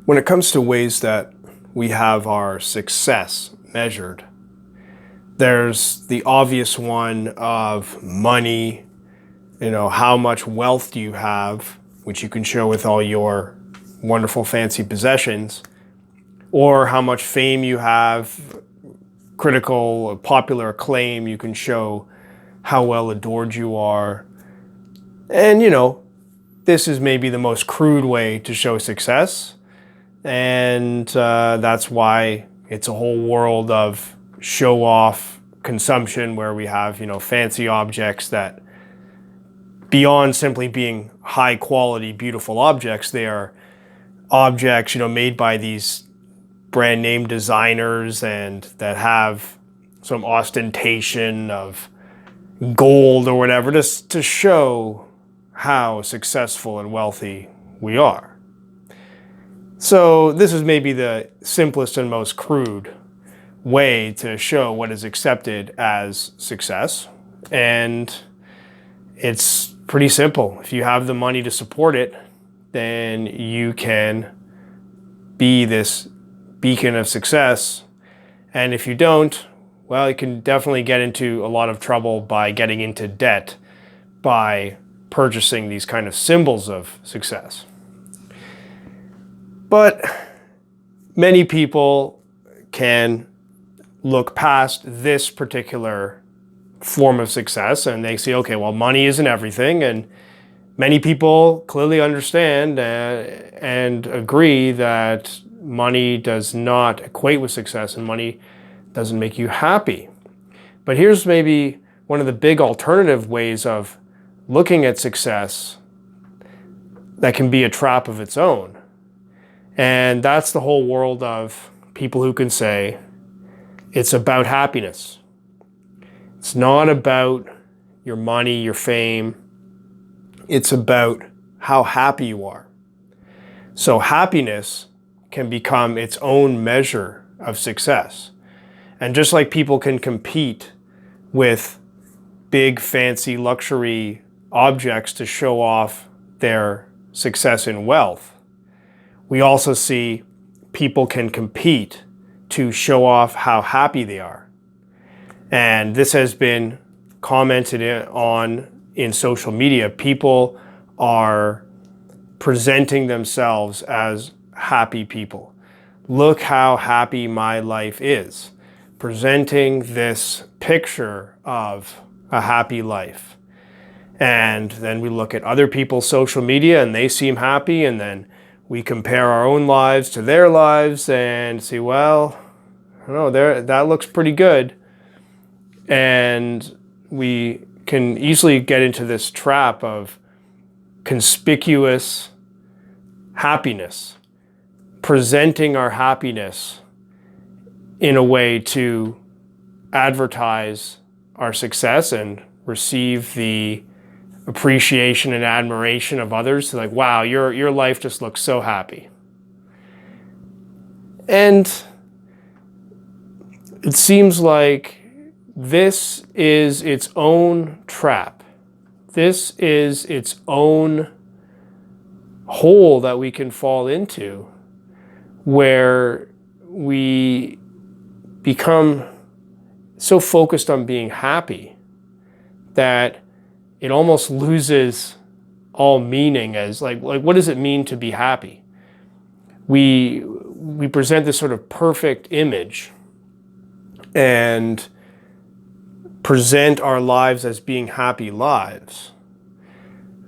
When it comes to ways that we have our success measured, there's the obvious one of money, how much wealth do you have, which you can show with all your wonderful fancy possessions, or how much fame you have, critical, popular acclaim, you can show how well adored you are. And, this is maybe the most crude way to show success. And that's why it's a whole world of show-off consumption where we have, fancy objects that beyond simply being high-quality, beautiful objects, they are objects, made by these brand name designers and that have some ostentation of gold or whatever, just to show how successful and wealthy we are. So this is maybe the simplest and most crude way to show what is accepted as success. And it's pretty simple. If you have the money to support it, then you can be this beacon of success. And if you don't, well, you can definitely get into a lot of trouble by getting into debt by purchasing these kind of symbols of success. But many people can look past this particular form of success and they say, okay, well, money isn't everything. And many people clearly understand and agree that money does not equate with success and money doesn't make you happy. But here's maybe one of the big alternative ways of looking at success that can be a trap of its own. And that's the whole world of people who can say it's about happiness. It's not about your money, your fame. It's about how happy you are. So happiness can become its own measure of success. And just like people can compete with big, fancy, luxury objects to show off their success in wealth, we also see people can compete to show off how happy they are. And this has been commented on in social media. People are presenting themselves as happy people. Look how happy my life is. Presenting this picture of a happy life. And then we look at other people's social media and they seem happy, and then we compare our own lives to their lives and see, well, I don't know, that looks pretty good. And we can easily get into this trap of conspicuous happiness, presenting our happiness in a way to advertise our success and receive the appreciation and admiration of others. Like, wow, your life just looks so happy. And it seems like this is its own trap. This is its own hole that we can fall into, where we become so focused on being happy that it almost loses all meaning as like what does it mean to be happy? We present this sort of perfect image and present our lives as being happy lives.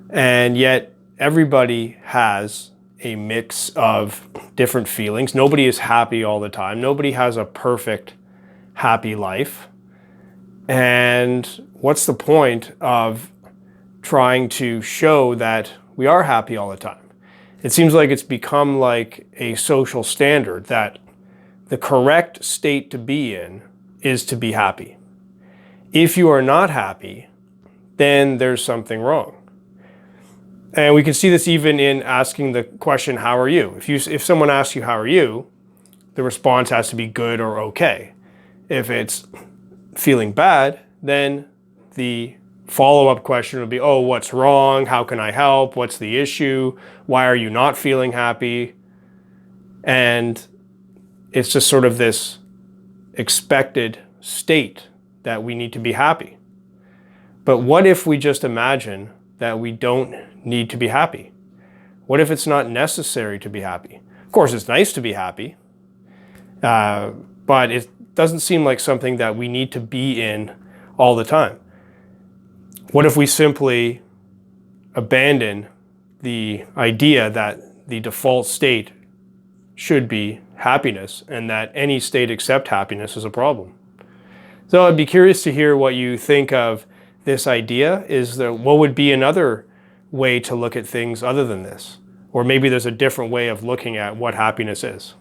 And yet everybody has a mix of different feelings. Nobody is happy all the time. Nobody has a perfect happy life. And what's the point of trying to show that we are happy all the time? It seems like it's become like a social standard that the correct state to be in is to be happy. If you are not happy, then there's something wrong. And we can see this even in asking the question, how are you? If someone asks you, how are you? The response has to be good or okay. If it's feeling bad, then the follow-up question would be, oh, what's wrong? How can I help? What's the issue? Why are you not feeling happy? And it's just sort of this expected state that we need to be happy. But what if we just imagine that we don't need to be happy? What if it's not necessary to be happy? Of course, it's nice to be happy, but it doesn't seem like something that we need to be in all the time. What if we simply abandon the idea that the default state should be happiness and that any state except happiness is a problem? So I'd be curious to hear what you think of this idea. What would be another way to look at things other than this? Or maybe there's a different way of looking at what happiness is.